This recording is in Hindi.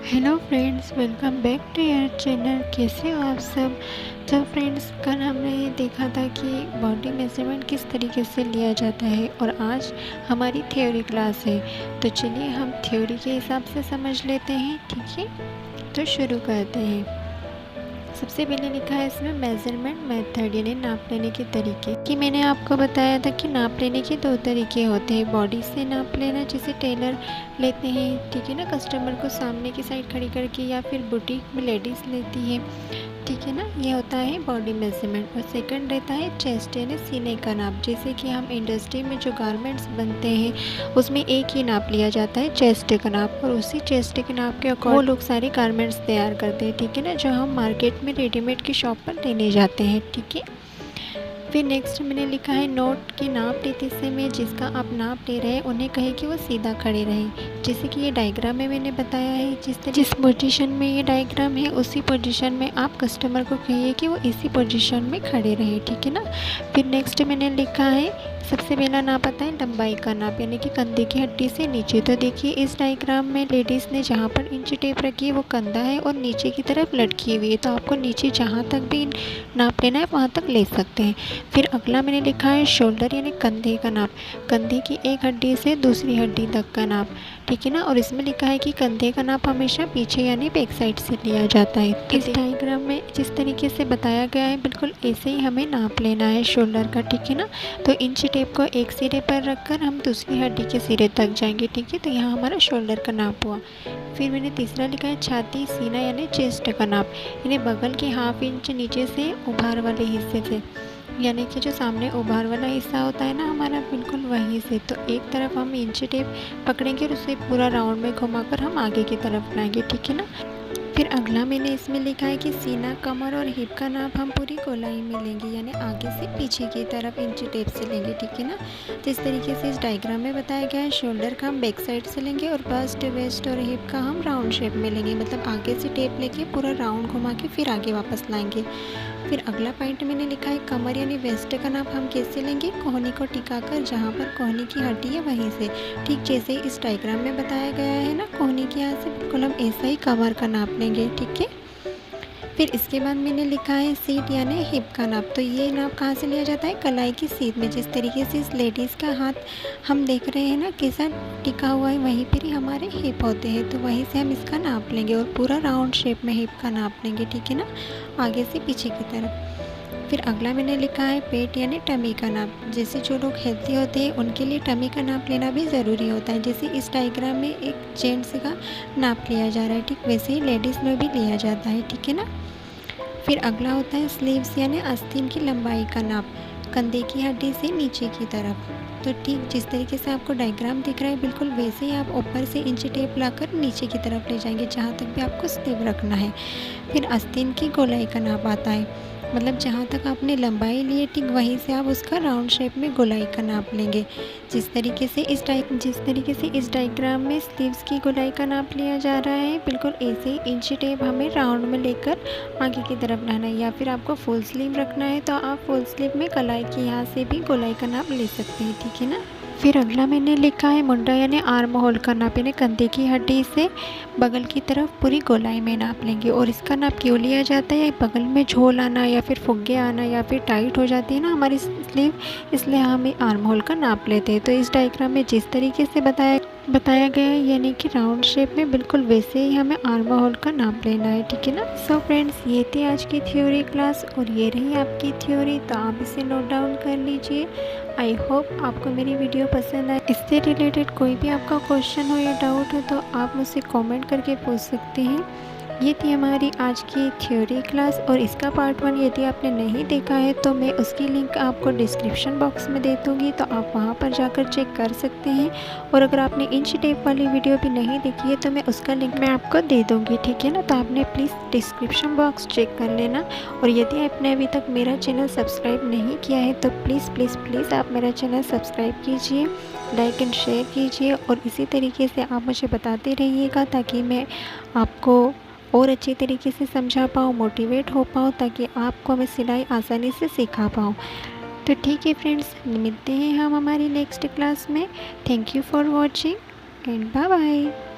Hello friends, welcome back to your channel. कैसे हो आप सब। तो फ्रेंड्स, कल हमने देखा था कि बॉडी मेजरमेंट किस तरीके से लिया जाता है और आज हमारी थ्योरी क्लास है। तो चलिए हम थ्योरी के हिसाब से समझ लेते हैं, ठीक है। तो शुरू करते हैं। सबसे पहले लिखा है इसमें मेज़रमेंट मेथड, यानी नाप लेने के तरीके। कि मैंने आपको बताया था कि नाप लेने के दो तरीके होते हैं। बॉडी से नाप लेना, जिसे टेलर लेते हैं, ठीक है ना, कस्टमर को सामने की साइड खड़ी करके, या फिर बुटीक में लेडीज़ लेती है, ठीक है ना, ये होता है बॉडी मेजरमेंट। और सेकंड रहता है चेस्ट, यानी सीने का नाप। जैसे कि हम इंडस्ट्री में जो गारमेंट्स बनते हैं उसमें एक ही नाप लिया जाता है, चेस्ट का नाप, और उसी चेस्ट के नाप के अकॉर्डिंग वो लोग सारे गारमेंट्स तैयार करते हैं, ठीक है ना, जो हम मार्केट में रेडीमेड की शॉप पर लेने जाते हैं, ठीक है। फिर नेक्स्ट मैंने लिखा है नोट की नाप लेते समय जिसका आप नाप ले रहे हैं उन्हें कहे कि वो सीधा खड़े रहें। जैसे कि ये डायग्राम में मैंने बताया है, जिस पोजीशन में ये डायग्राम है उसी पोजीशन में आप कस्टमर को कहिए कि वो इसी पोजीशन में खड़े रहें, ठीक है ना। फिर नेक्स्ट मैंने लिखा है सबसे पहला नाप आता है लंबाई का नाप, यानी कि कंधे की हड्डी से नीचे। तो देखिए इस डायग्राम में लेडीज़ ने जहाँ पर इंची टेप रखी है वो कंधा है और नीचे की तरफ लटकी हुई है। तो आपको नीचे जहाँ तक भी नाप लेना है वहाँ तक ले सकते हैं। फिर अगला मैंने लिखा है शोल्डर, यानी कंधे का नाप, कंधे की एक हड्डी से दूसरी हड्डी तक का नाप, ठीक है ना। और इसमें लिखा है कि कंधे का नाप हमेशा पीछे यानी बैक साइड से लिया जाता है। इस डायग्राम में जिस तरीके से बताया गया है बिल्कुल ऐसे ही हमें नाप लेना है शोल्डर का, ठीक है ना। तो इंच टेप को एक सिरे पर रखकर हम दूसरी हड्डी के सिरे तक जाएंगे, ठीक है। तो यहाँ हमारा शोल्डर का नाप हुआ। फिर मैंने तीसरा लिखा है छाती, सीना यानी चेस्ट का नाप, यानी बगल के हाफ इंच नीचे से उभार वाले हिस्से से, यानी कि जो सामने उभार वाला हिस्सा होता है ना हमारा, बिल्कुल वहीं से। तो एक तरफ हम इंची टेप पकड़ेंगे और उसे पूरा राउंड में घुमाकर हम आगे की तरफ लाएंगे, ठीक है ना। फिर अगला मैंने इसमें लिखा है कि सीना, कमर और हिप का नाप हम पूरी गोलाई में लेंगे, यानी आगे से पीछे की तरफ इंची टेप से लेंगे, ठीक है ना। तो इस तरीके से इस डायग्राम में बताया गया है। शोल्डर का हम बैक साइड से लेंगे और बस्ट, वेस्ट और हिप का हम राउंड शेप में लेंगे, मतलब आगे से टेप लेके पूरा राउंड घुमा के फिर आगे वापस लाएंगे। फिर अगला पॉइंट मैंने लिखा है कमर यानी वेस्ट का नाप हम कैसे लेंगे, कोहनी को टिकाकर जहाँ पर कोहनी की हड्डी है वहीं से, ठीक जैसे इस डायग्राम में बताया गया है ना, कोहनी के यहाँ से बिल्कुल हम ऐसा ही कमर का नाप लेंगे, ठीक है। फिर इसके बाद मैंने लिखा है सीट यानी हिप का नाप। तो ये नाप कहाँ से लिया जाता है, कलाई की सीट में। जिस तरीके से इस लेडीज़ का हाथ हम देख रहे हैं ना कैसा टिका हुआ है, वहीं पर ही हमारे हिप होते हैं, तो वहीं से हम इसका नाप लेंगे और पूरा राउंड शेप में हिप का नाप लेंगे, ठीक है ना, आगे से पीछे की तरफ। फिर अगला मैंने लिखा है पेट यानी टमी का नाप। जैसे जो लोग हेल्थी होते हैं उनके लिए टमी का नाप लेना भी ज़रूरी होता है। जैसे इस डायग्राम में एक जेंट्स का नाप लिया जा रहा है, ठीक वैसे ही लेडीज़ में भी लिया जाता है, ठीक है ना। फिर अगला होता है स्लीव्स यानी आस्तीन की लंबाई का नाप, कंधे की हड्डी से नीचे की तरफ। तो ठीक जिस तरीके से आपको डायग्राम दिख रहा है बिल्कुल वैसे ही आप ऊपर से इंची टेप लाकर नीचे की तरफ ले जाएंगे जहाँ तक भी आपको स्लीव रखना है। फिर आस्तीन की गोलाई का नाप आता है, मतलब जहाँ तक आपने लंबाई ली है ठीक वहीं से आप उसका राउंड शेप में गोलाई का नाप लेंगे। जिस तरीके से इस डायग्राम में स्लीव्स की गोलाई का नाप लिया जा रहा है बिल्कुल ऐसे ही इंची टेप हमें राउंड में लेकर आगे की तरफ लाना है। या फिर आपको फुल स्लीव रखना है तो आप फुल स्लीव में कलाई के यहाँ से भी गोलाई का नाप ले सकते हैं, ठीक है ना। फिर अगला मैंने लिखा है मुंडा यानी आर्म होल का नाप, यानी कंधे की हड्डी से बगल की तरफ पूरी गोलाई में नाप लेंगे। और इसका नाप क्यों लिया जाता है, बगल में झोल आना या फिर फुग्गे आना या फिर टाइट हो जाती है ना हमारी स्लीव, इसलिए हम आर्म होल का नाप लेते हैं। तो इस डायग्राम में जिस तरीके से बताया गया है यानी कि राउंड शेप में बिल्कुल वैसे ही हमें आर्म होल का नाप लेना है, ठीक है ना। सो फ्रेंड्स, ये थी आज की थ्योरी क्लास और ये रही आपकी थ्योरी। तो आप इसे नोट डाउन कर लीजिए। आई होप आपको मेरी वीडियो पसंद आए। इससे रिलेटेड कोई भी आपका क्वेश्चन हो या डाउट हो तो आप मुझसे कमेंट करके पूछ सकते हैं। ये थी हमारी आज की थ्योरी क्लास और इसका पार्ट 1 यदि आपने नहीं देखा है तो मैं उसकी लिंक आपको डिस्क्रिप्शन बॉक्स में दे दूँगी, तो आप वहाँ पर जाकर चेक कर सकते हैं। और अगर आपने इंच टेप वाली वीडियो भी नहीं देखी है तो मैं उसका लिंक मैं आपको दे दूँगी, ठीक है ना। तो आपने प्लीज़ डिस्क्रिप्शन बॉक्स चेक कर लेना। और यदि आपने अभी तक मेरा चैनल सब्सक्राइब नहीं किया है तो प्लीज़ प्लीज़ प्लीज़ आप मेरा चैनल सब्सक्राइब कीजिए, लाइक एंड शेयर कीजिए और इसी तरीके से आप मुझे बताते रहिएगा ताकि मैं आपको और अच्छी तरीके से समझा पाऊँ, मोटिवेट हो पाऊँ, ताकि आपको मैं सिलाई आसानी से सिखा पाऊँ। तो ठीक है फ्रेंड्स, मिलते हैं हम हमारी नेक्स्ट क्लास में। Thank you for watching and bye bye.